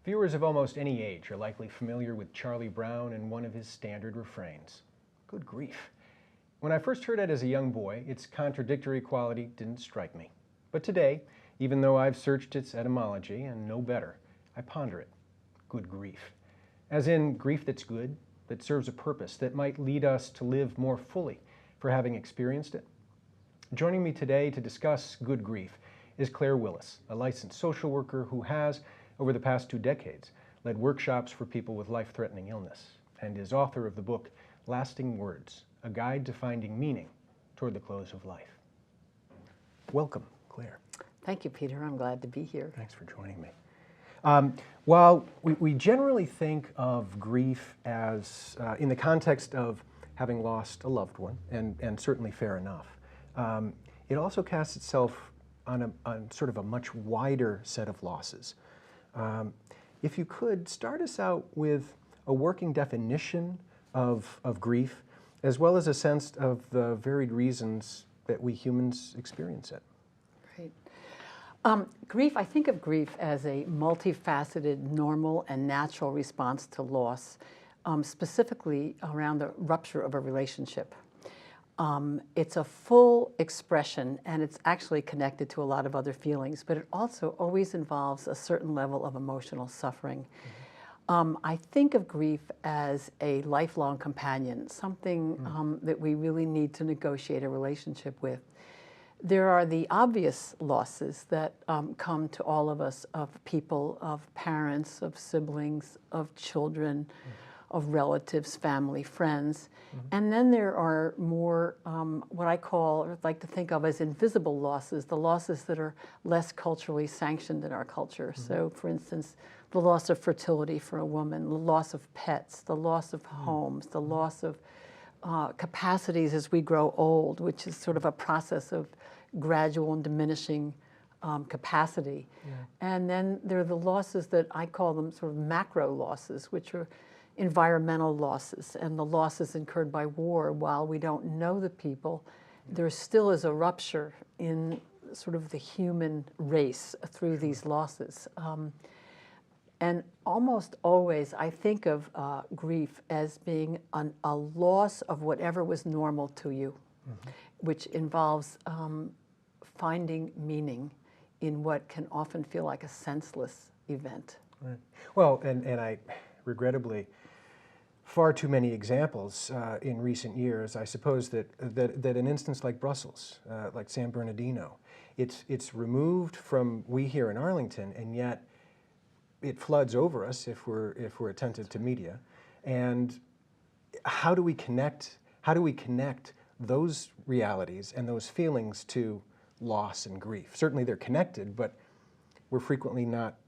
Viewers of almost any age are likely familiar with Charlie Brown and one of his standard refrains. Good grief. When I first heard it as a young boy, its contradictory quality didn't strike me. But today, even though I've searched its etymology and know better, I ponder it. Good grief. As in grief that's good, that serves a purpose, that might lead us to live more fully for having experienced it. Joining me today to discuss good grief is Claire Willis, a licensed social worker who has, over the past 2 decades, led workshops for people with life-threatening illness, and is author of the book Lasting Words, A Guide to Finding Meaning Toward the Close of Life. Welcome, Claire. Thank you, Peter. I'm glad to be here. Thanks for joining me. While we generally think of grief as, in the context of having lost a loved one, and certainly fair enough, it also casts itself on sort of a much wider set of losses. If you could, start us out with a working definition of grief, as well as a sense of the varied reasons that we humans experience it. Right. Grief, I think of grief as a multifaceted, normal, and natural response to loss, specifically around the rupture of a relationship. It's a full expression, and it's actually connected to a lot of other feelings, but it also always involves a certain level of emotional suffering. I think of grief as a lifelong companion, something that we really need to negotiate a relationship with. There are the obvious losses that come to all of us, of people, of parents, of siblings, of children, of relatives, family, friends. And then there are more what I call, or like to think of as invisible losses, the losses that are less culturally sanctioned in our culture. So for instance, the loss of fertility for a woman, the loss of pets, the loss of homes, the loss of capacities as we grow old, which is sort of a process of gradual and diminishing capacity. And then there are the losses that I call them sort of macro losses, which are environmental losses and the losses incurred by war. While we don't know the people, there still is a rupture in sort of the human race through these losses. And almost always I think of grief as being a loss of whatever was normal to you, which involves finding meaning in what can often feel like a senseless event. Right. Well, and I regrettably, far too many examples in recent years. I suppose that an instance like Brussels, like San Bernardino, it's removed from we here in Arlington, and yet it floods over us if we're attentive to media. And how do we connect those realities and those feelings to loss and grief? Certainly they're connected, but we're frequently not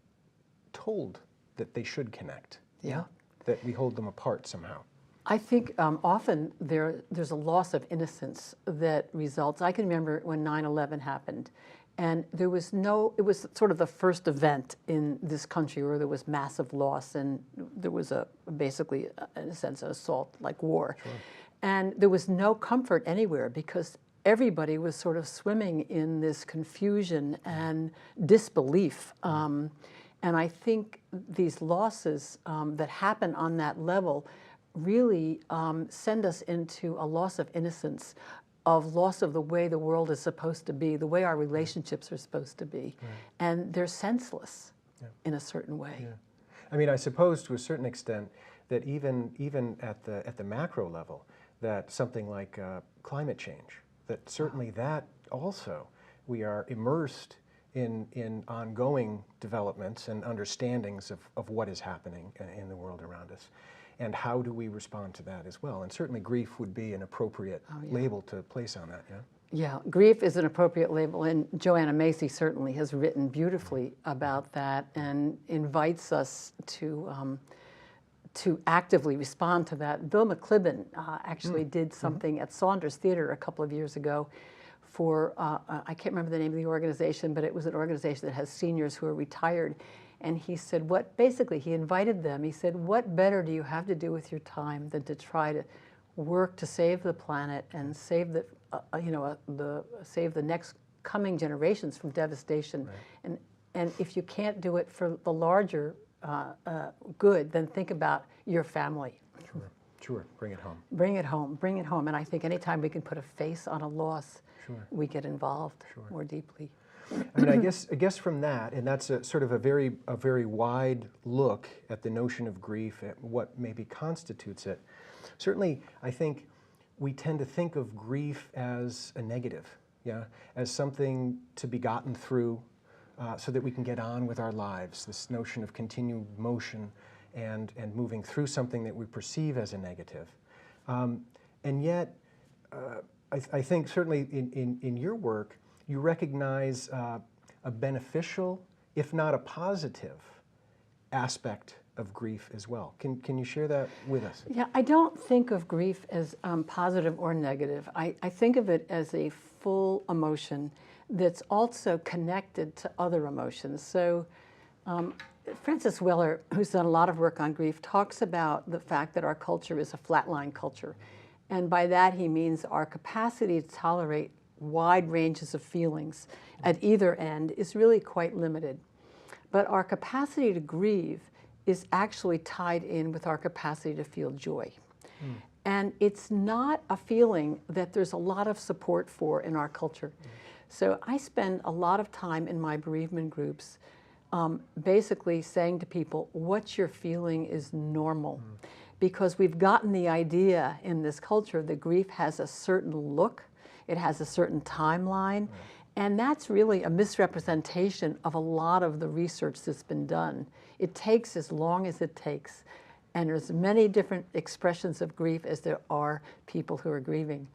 told that they should connect. Yeah. That we hold them apart somehow. I think often there's a loss of innocence that results. I can remember when 9/11 happened, and it was sort of the first event in this country where there was massive loss, and there was basically, in a sense, an assault like war. Sure. And there was no comfort anywhere because everybody was sort of swimming in this confusion and disbelief. And I think these losses that happen on that level really send us into a loss of innocence, of loss of the way the world is supposed to be, the way our relationships are supposed to be. And they're senseless in a certain way. Yeah. I mean, I suppose to a certain extent that even at the macro level, that something like climate change, that certainly that also we are immersed in ongoing developments and understandings of what is happening in the world around us. And how do we respond to that as well? And certainly grief would be an appropriate label to place on that, yeah? Yeah, grief is an appropriate label, and Joanna Macy certainly has written beautifully about that and invites us to actively respond to that. Bill McClibben actually did something at Saunders Theater a couple of years ago for, I can't remember the name of the organization, but it was an organization that has seniors who are retired. And he said, basically he invited them, he said, what better do you have to do with your time than to try to work to save the planet and save save the next coming generations from devastation. Right. And if you can't do it for the larger good, then think about your family. Sure, sure. Bring it home. Bring it home, bring it home. And I think anytime we can put a face on a loss, Sure. we get involved Sure. more deeply. I mean, I guess from that, and that's a sort of a very wide look at the notion of grief, at what maybe constitutes it. Certainly, I think we tend to think of grief as a negative, yeah, as something to be gotten through, so that we can get on with our lives. This notion of continued motion and moving through something that we perceive as a negative, and yet, I think certainly in your work, you recognize a beneficial, if not a positive, aspect of grief as well. Can you share that with us? Yeah, I don't think of grief as positive or negative. I think of it as a full emotion that's also connected to other emotions. So Francis Weller, who's done a lot of work on grief, talks about the fact that our culture is a flatline culture. And by that he means our capacity to tolerate wide ranges of feelings at either end is really quite limited. But our capacity to grieve is actually tied in with our capacity to feel joy. And it's not a feeling that there's a lot of support for in our culture. So I spend a lot of time in my bereavement groups basically saying to people, what you're feeling is normal. Because we've gotten the idea in this culture that grief has a certain look, it has a certain timeline, and that's really a misrepresentation of a lot of the research that's been done. It takes as long as it takes, and there's many different expressions of grief as there are people who are grieving,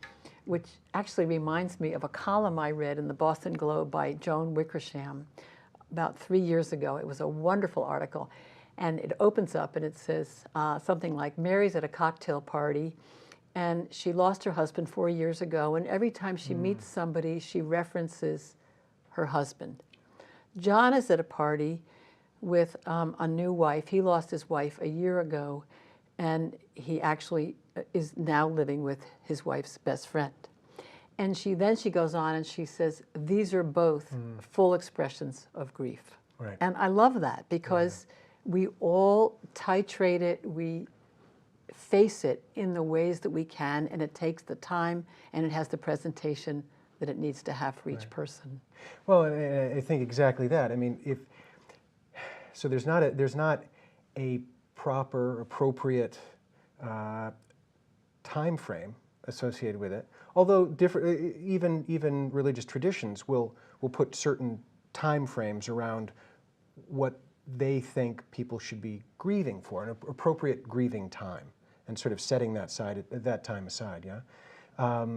which actually reminds me of a column I read in the Boston Globe by Joan Wickersham about 3 years ago. It was a wonderful article, and it opens up and it says something like, Mary's at a cocktail party, and she lost her husband 4 years ago, and every time she meets somebody, she references her husband. John is at a party with a new wife. He lost his wife a year ago, and he actually is now living with his wife's best friend. And then she goes on and she says, these are both full expressions of grief. Right. And I love that because we all titrate it, we face it in the ways that we can, and it takes the time and it has the presentation that it needs to have for each person. Well, and I think exactly that. I mean, so there's not a proper, appropriate time frame associated with it. Although different, even religious traditions will put certain time frames around what they think people should be grieving for, an appropriate grieving time, and sort of setting that time aside. Yeah.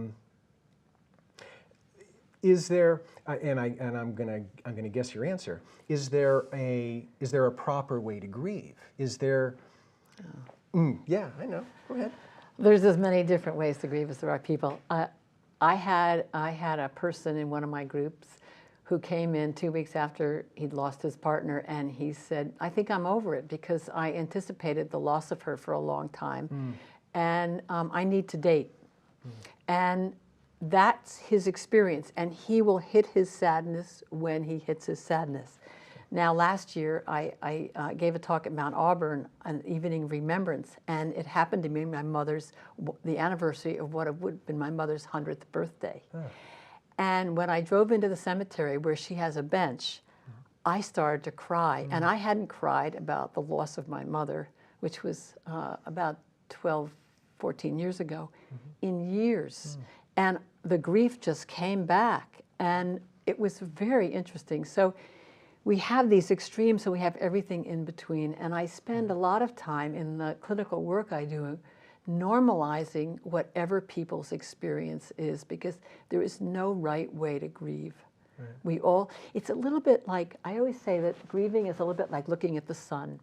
Is there, and I'm gonna guess your answer. Is there a proper way to grieve? Is there? Yeah, I know. Go ahead. There's as many different ways to grieve as there are people. I had a person in one of my groups who came in 2 weeks after he'd lost his partner, and he said, I think I'm over it because I anticipated the loss of her for a long time, and I need to date. And that's his experience, and he will hit his sadness when he hits his sadness. Now, last year, I gave a talk at Mount Auburn, an evening of remembrance, and it happened to be the anniversary of what would have been my mother's 100th birthday. Oh. And when I drove into the cemetery where she has a bench, I started to cry. And I hadn't cried about the loss of my mother, which was about 12, 14 years ago, in years. And the grief just came back, and it was very interesting. So we have these extremes, and we have everything in between. And I spend a lot of time in the clinical work I do normalizing whatever people's experience is, because there is no right way to grieve. Right. It's a little bit like, I always say that grieving is a little bit like looking at the sun.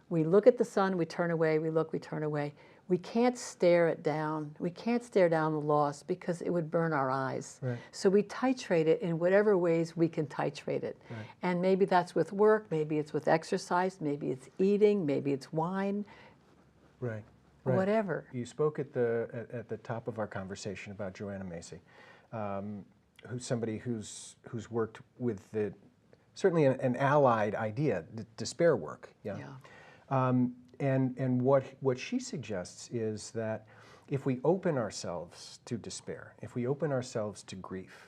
We look at the sun, we turn away, we look, we turn away. We can't stare it down. We can't stare down the loss because it would burn our eyes. Right. So we titrate it in whatever ways we can titrate it. Right. And maybe that's with work, maybe it's with exercise, maybe it's eating, maybe it's wine. Right. Right. Whatever. You spoke at the top of our conversation about Joanna Macy, who's somebody who's worked with the certainly an allied idea, despair work. Yeah. And what she suggests is that if we open ourselves to despair, if we open ourselves to grief,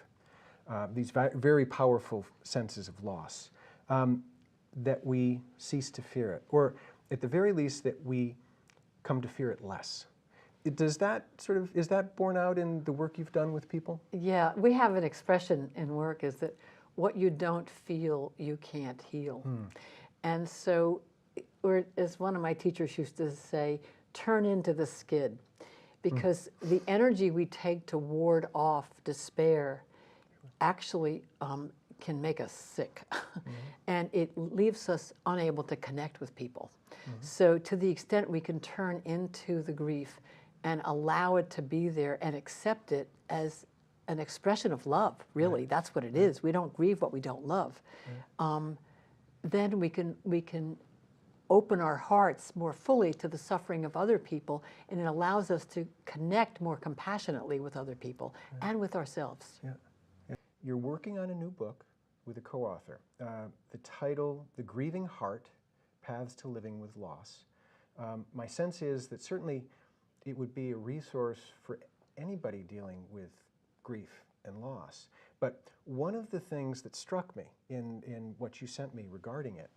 these very powerful senses of loss, that we cease to fear it, or at the very least that we come to fear it less. Does that is that borne out in the work you've done with people? Yeah, we have an expression in work is that what you don't feel, you can't heal. And so, or as one of my teachers used to say, turn into the skid, because the energy we take to ward off despair actually can make us sick, and it leaves us unable to connect with people. So to the extent we can turn into the grief and allow it to be there and accept it as an expression of love, really, that's what it is. We don't grieve what we don't love. Then we can open our hearts more fully to the suffering of other people, and it allows us to connect more compassionately with other people and with ourselves. You're working on a new book with a co-author. The title, The Grieving Heart, Paths to Living with Loss. My sense is that certainly it would be a resource for anybody dealing with grief and loss. But one of the things that struck me in what you sent me regarding it,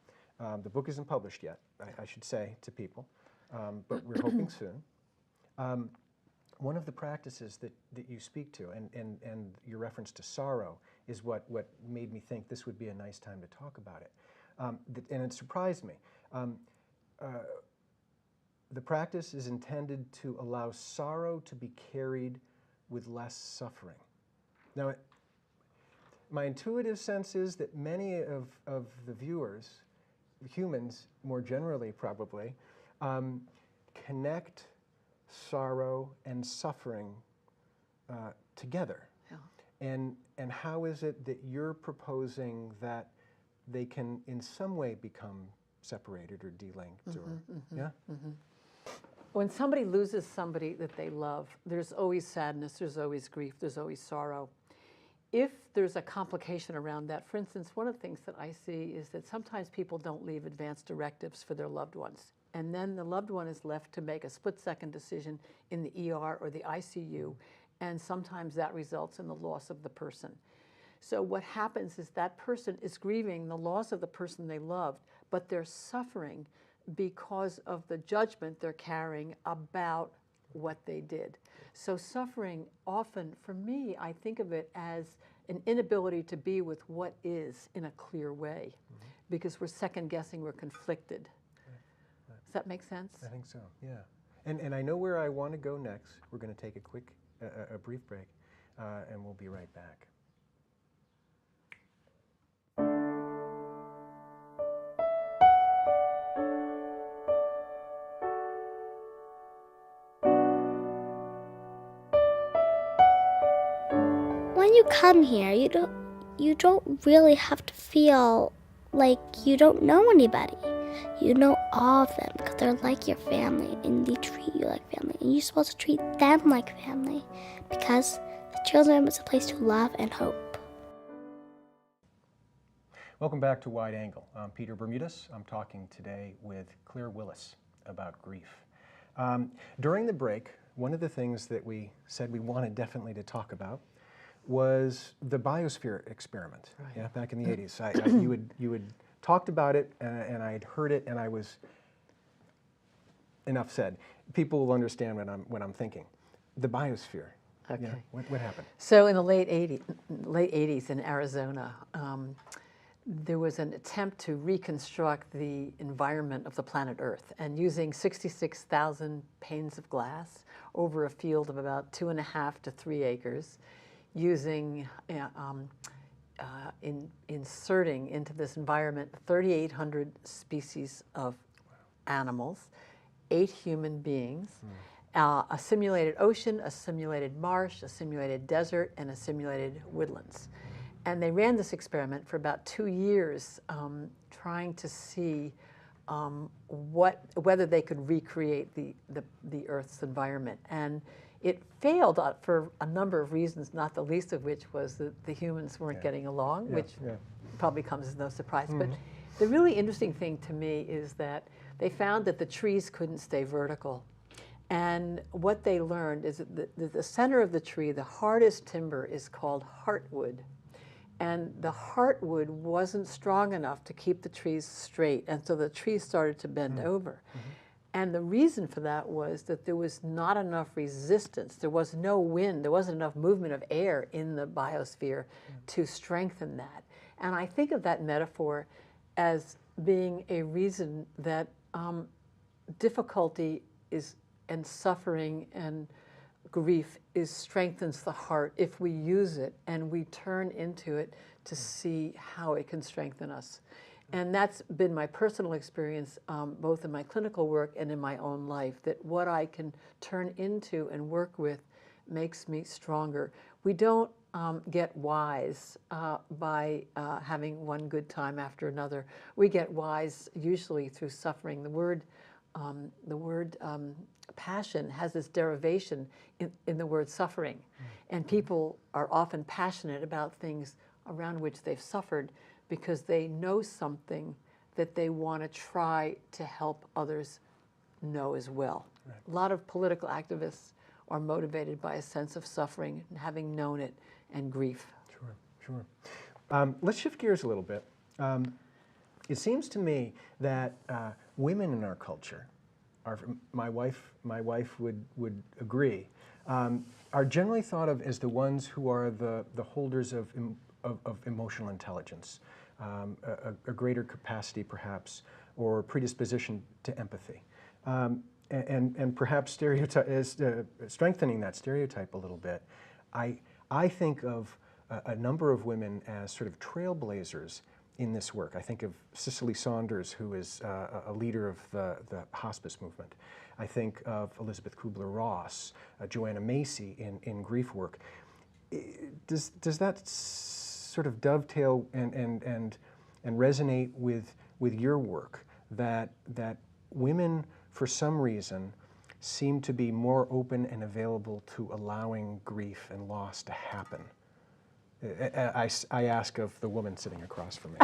the book isn't published yet, I should say to people, but we're hoping soon. One of the practices that you speak to, and your reference to sorrow, is what made me think this would be a nice time to talk about it. And it surprised me. The practice is intended to allow sorrow to be carried with less suffering. Now, my intuitive sense is that many of the viewers, humans more generally probably, connect sorrow and suffering together. And how is it that you're proposing that they can in some way become separated or delinked? When somebody loses somebody that they love, there's always sadness, there's always grief, there's always sorrow. If there's a complication around that, for instance, one of the things that I see is that sometimes people don't leave advance directives for their loved ones. And then the loved one is left to make a split-second decision in the ER or the ICU, and sometimes that results in the loss of the person. So what happens is that person is grieving the loss of the person they loved, but they're suffering because of the judgment they're carrying about what they did. So suffering often, for me, I think of it as an inability to be with what is in a clear way, because we're second-guessing, we're conflicted. Does that make sense? I think so, yeah. And I know where I want to go next. We're going to take a brief break, and we'll be right back. When you come here, you don't really have to feel like you don't know anybody. You know all of them because they're like your family and they treat you like family. And you're supposed to treat them like family because the children is a place to love and hope. Welcome back to Wide Angle. I'm Peter Bermudez. I'm talking today with Claire Willis about grief. During the break, one of the things that we said we wanted definitely to talk about was the biosphere experiment. Yeah, back in the 80s. You had talked about it, and I had heard it, and I was, enough said. People will understand what I'm thinking. The biosphere. Okay. Yeah, what happened? So in the late 80s in Arizona, there was an attempt to reconstruct the environment of the planet Earth, and using 66,000 panes of glass over a field of about 2.5 to 3 acres, using inserting into this environment 3,800 species of animals, 8 human beings, a simulated ocean, a simulated marsh, a simulated desert, and a simulated woodlands. And they ran this experiment for about 2 years, trying to see whether they could recreate the Earth's environment. And it failed for a number of reasons, not the least of which was that the humans weren't getting along, which probably comes as no surprise. But the really interesting thing to me is that they found that the trees couldn't stay vertical. And what they learned is that the center of the tree, the hardest timber, is called heartwood. And the heartwood wasn't strong enough to keep the trees straight, and so the trees started to bend over. And the reason for that was that there was not enough resistance. There was no wind. There wasn't enough movement of air in the biosphere to strengthen that. And I think of that metaphor as being a reason that difficulty and suffering and grief strengthens the heart if we use it and we turn into it to see how it can strengthen us. And that's been my personal experience, both in my clinical work and in my own life, that what I can turn into and work with makes me stronger. We don't get wise by having one good time after another. We get wise usually through suffering. The word passion has this derivation in the word suffering. And people are often passionate about things around which they've suffered because they know something that they want to try to help others know as well. Right. A lot of political activists are motivated by a sense of suffering, and having known it, and grief. Sure. Let's shift gears a little bit. It seems to me that women in our culture, my wife would agree, are generally thought of as the ones who are the holders of emotional intelligence, a greater capacity perhaps, or predisposition to empathy, and perhaps strengthening that stereotype a little bit. I think of a number of women as sort of trailblazers in this work. I think of Cicely Saunders, who is a leader of the hospice movement. I think of Elizabeth Kubler-Ross, Joanna Macy in grief work. Does that sort of dovetail and resonate with your work, that women, for some reason, seem to be more open and available to allowing grief and loss to happen? I ask of the woman sitting across from me.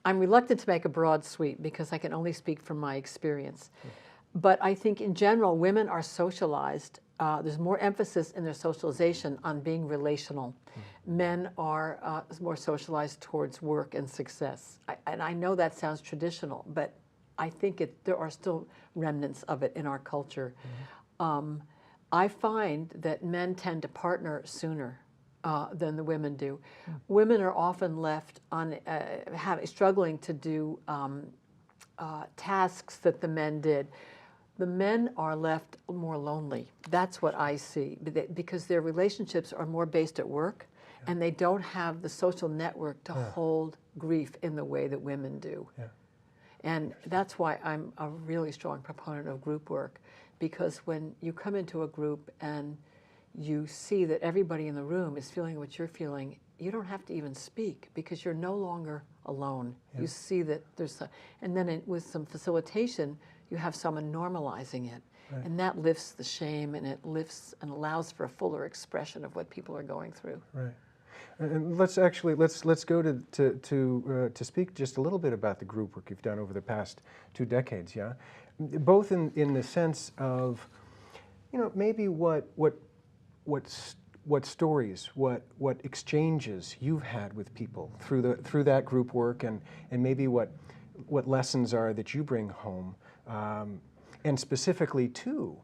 I'm reluctant to make a broad sweep because I can only speak from my experience. But I think in general, women are socialized. There's more emphasis in their socialization on being relational. Men are more socialized towards work and success. And I know that sounds traditional, but I think there are still remnants of it in our culture. I find that men tend to partner sooner than the women do. Women are often left struggling to do tasks that the men did. The men are left more lonely. That's what I see, because their relationships are more based at work, and they don't have the social network to hold grief in the way that women do. And that's why I'm a really strong proponent of group work, because when you come into a group and you see that everybody in the room is feeling what you're feeling, you don't have to even speak because you're no longer alone. You see that and then with some facilitation, you have someone normalizing it. And that lifts the shame, and it lifts and allows for a fuller expression of what people are going through. Right. And let's go to speak just a little bit about the group work you've done over the past 2 decades, both in the sense of, maybe what stories, what exchanges you've had with people through that group work, and maybe what lessons are that you bring home, and specifically too,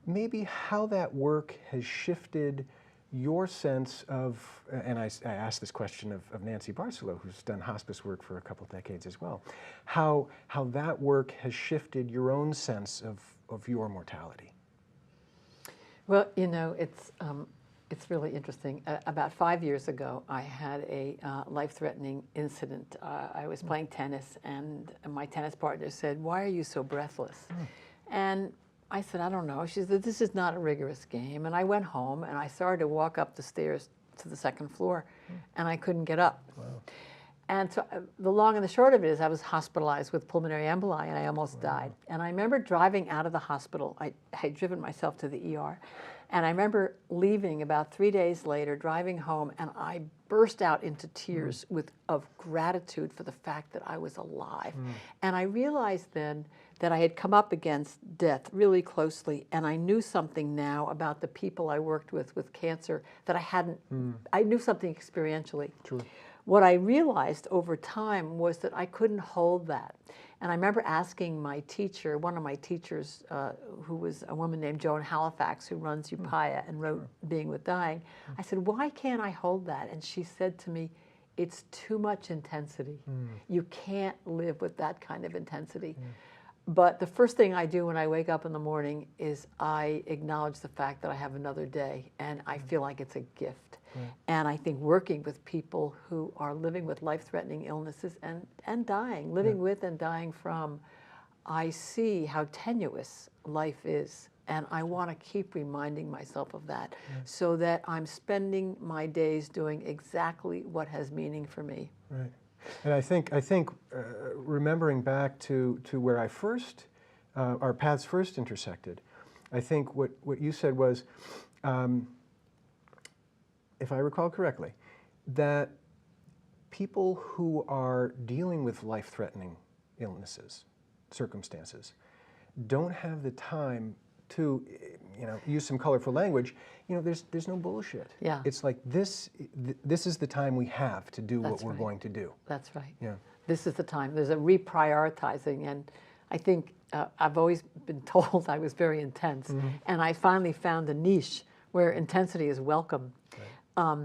maybe how that work has shifted your sense of, and I asked this question of Nancy Barcelo, who's done hospice work for a couple decades as well, how that work has shifted your own sense of your mortality. Well, it's really interesting. About 5 years ago, I had a life-threatening incident. I was playing tennis, and my tennis partner said, "Why are you so breathless?" And I said, "I don't know." She said, "This is not a rigorous game." And I went home, and I started to walk up the stairs to the 2nd floor, and I couldn't get up. Wow. And so the long and the short of it is I was hospitalized with pulmonary emboli, and I almost died. And I remember driving out of the hospital. I had driven myself to the ER. And I remember leaving about 3 days later, driving home, and I burst out into tears of gratitude for the fact that I was alive. And I realized then that I had come up against death really closely, and I knew something now about the people I worked with cancer that I hadn't, I knew something experientially. Sure. What I realized over time was that I couldn't hold that. And I remember asking my teacher, one of my teachers, who was a woman named Joan Halifax, who runs Upaya and wrote Being with Dying, I said, why can't I hold that? And she said to me, it's too much intensity. You can't live with that kind of intensity. But the first thing I do when I wake up in the morning is I acknowledge the fact that I have another day, and I feel like it's a gift. And I think working with people who are living with life-threatening illnesses and dying, living with and dying from, I see how tenuous life is. And I want to keep reminding myself of that so that I'm spending my days doing exactly what has meaning for me. Right. And I think remembering back to where I first, our paths first intersected, I think what you said was, if I recall correctly, that people who are dealing with life-threatening illnesses, circumstances, don't have the time to, use some colorful language. There's no bullshit. Yeah. It's like this is the time we have to do what we're going to do. That's right. Yeah. This is the time. There's a reprioritizing, and I think I've always been told I was very intense, and I finally found a niche where intensity is welcome. I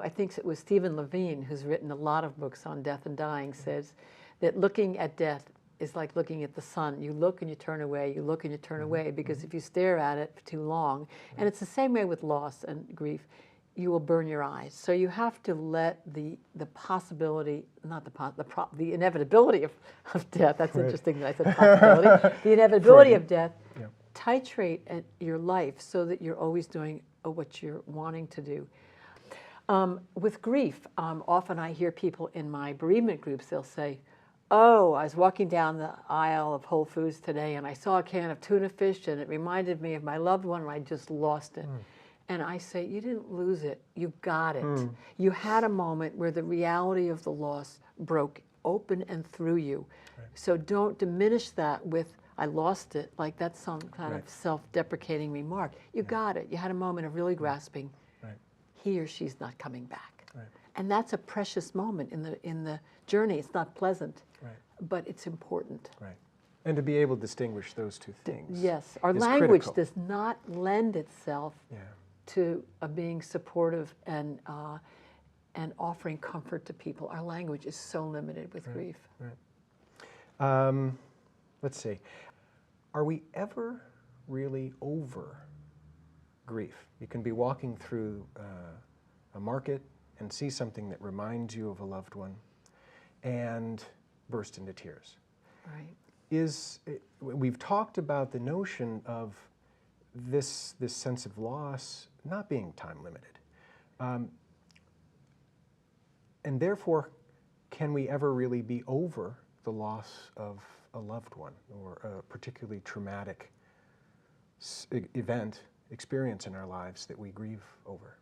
think it was Stephen Levine, who's written a lot of books on death and dying, says that looking at death is like looking at the sun. You look and you turn away, you look and you turn away, because if you stare at it for too long, and it's the same way with loss and grief, you will burn your eyes. So you have to let the possibility, not the inevitability of death, that's interesting that I said possibility, the inevitability of death, titrate at your life so that you're always doing what you're wanting to do. With grief, often I hear people in my bereavement groups, they'll say, oh, I was walking down the aisle of Whole Foods today and I saw a can of tuna fish and it reminded me of my loved one and I just lost it. And I say, you didn't lose it, you got it. You had a moment where the reality of the loss broke open and through you. So don't diminish that with, I lost it, like that's some kind of self-deprecating remark. You got it. You had a moment of really grasping. He or she's not coming back. And that's a precious moment in the journey. It's not pleasant, but it's important. And to be able to distinguish those two things. Yes, our language does not lend itself to being supportive and offering comfort to people. Our language is so limited with grief. Let's see. Are we ever really over grief? You can be walking through a market and see something that reminds you of a loved one and burst into tears. We've talked about the notion of this sense of loss not being time limited. And therefore, can we ever really be over the loss of a loved one or a particularly traumatic experience in our lives that we grieve over?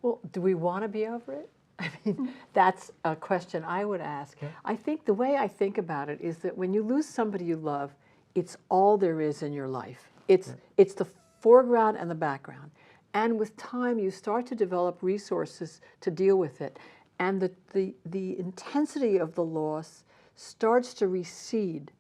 Well, do we want to be over it? I mean, that's a question I would ask. I think the way I think about it is that when you lose somebody you love, it's all there is in your life. It's the foreground and the background. And with time, you start to develop resources to deal with it. And the intensity of the loss starts to recede,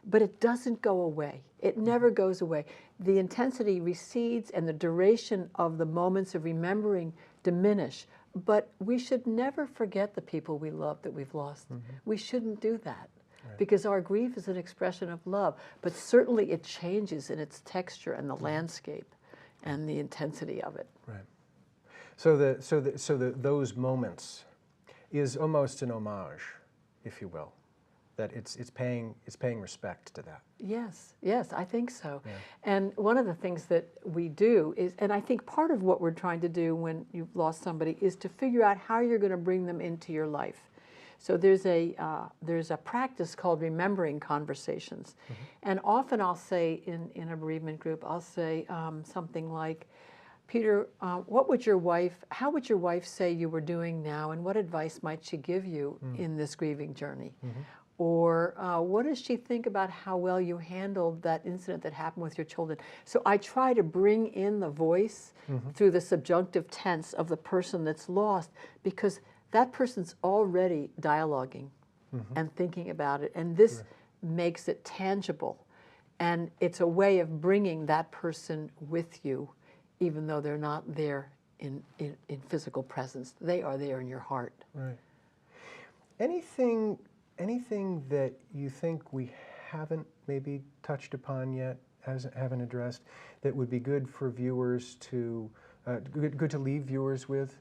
but it doesn't go away. It never goes away. The intensity recedes and the duration of the moments of remembering diminish. But we should never forget the people we love that we've lost. We shouldn't do that because our grief is an expression of love. But certainly it changes in its texture and the landscape and the intensity of it. So those moments is almost an homage, if you will. that it's paying respect to that. Yes, yes, I think so. Yeah. And one of the things that we do is, and I think part of what we're trying to do when you've lost somebody is to figure out how you're going to bring them into your life. So there's a practice called remembering conversations. Mm-hmm. And often I'll say in a bereavement group, I'll say something like, Peter, how would your wife say you were doing now, and what advice might she give you in this grieving journey? Mm-hmm. Or what does she think about how well you handled that incident that happened with your children? So I try to bring in the voice through the subjunctive tense of the person that's lost, because that person's already dialoguing and thinking about it, and this makes it tangible. And it's a way of bringing that person with you, even though they're not there in physical presence. They are there in your heart. Right. Anything that you think we haven't maybe touched upon yet, haven't addressed, that would be good for viewers to, good to leave viewers with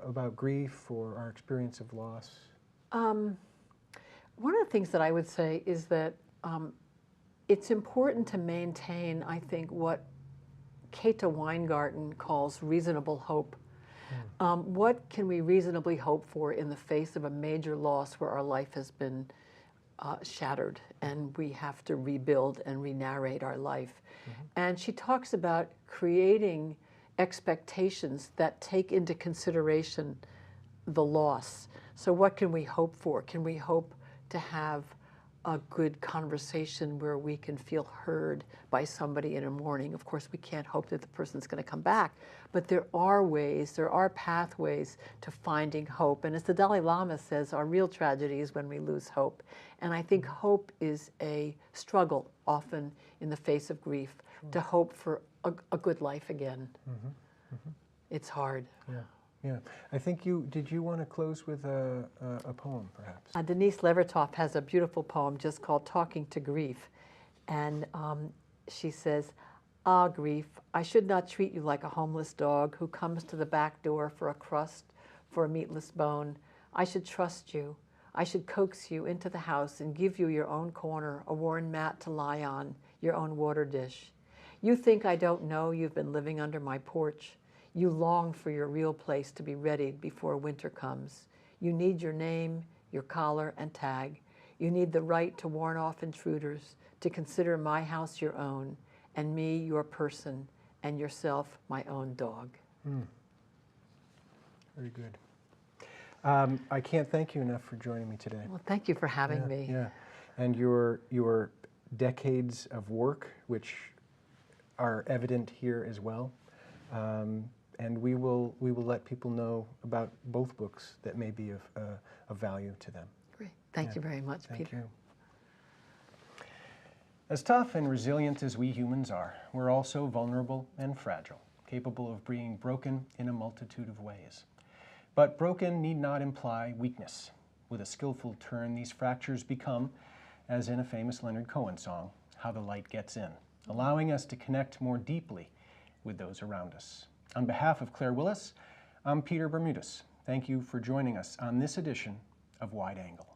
about grief or our experience of loss? One of the things that I would say is that it's important to maintain, I think, what Kata Weingarten calls reasonable hope. What can we reasonably hope for in the face of a major loss where our life has been shattered and we have to rebuild and re-narrate our life? And she talks about creating expectations that take into consideration the loss. So what can we hope for? Can we hope to have a good conversation where we can feel heard by somebody in a mourning? Of course, we can't hope that the person's going to come back, but there are ways, there are pathways to finding hope. And as the Dalai Lama says, our real tragedy is when we lose hope. And I think hope is a struggle often in the face of grief, to hope for a good life again. It's hard. Yeah. Yeah, I think did you want to close with a poem, perhaps? Denise Levertov has a beautiful poem just called Talking to Grief. And she says, "Ah, grief, I should not treat you like a homeless dog who comes to the back door for a crust, for a meatless bone. I should trust you. I should coax you into the house and give you your own corner, a worn mat to lie on, your own water dish. You think I don't know you've been living under my porch. You long for your real place to be ready before winter comes. You need your name, your collar and tag. You need the right to warn off intruders, to consider my house your own, and me your person, and yourself my own dog." Very good. I can't thank you enough for joining me today. Well, thank you for having me. Yeah, and your decades of work, which are evident here as well. And we will let people know about both books that may be of value to them. Great. Thank you very much, Thank Peter. you. As tough and resilient as we humans are, we're also vulnerable and fragile, capable of being broken in a multitude of ways. But broken need not imply weakness. With a skillful turn, these fractures become, as in a famous Leonard Cohen song, How the Light Gets In, allowing us to connect more deeply with those around us. On behalf of Claire Willis, I'm Peter Bermudez. Thank you for joining us on this edition of Wide Angle.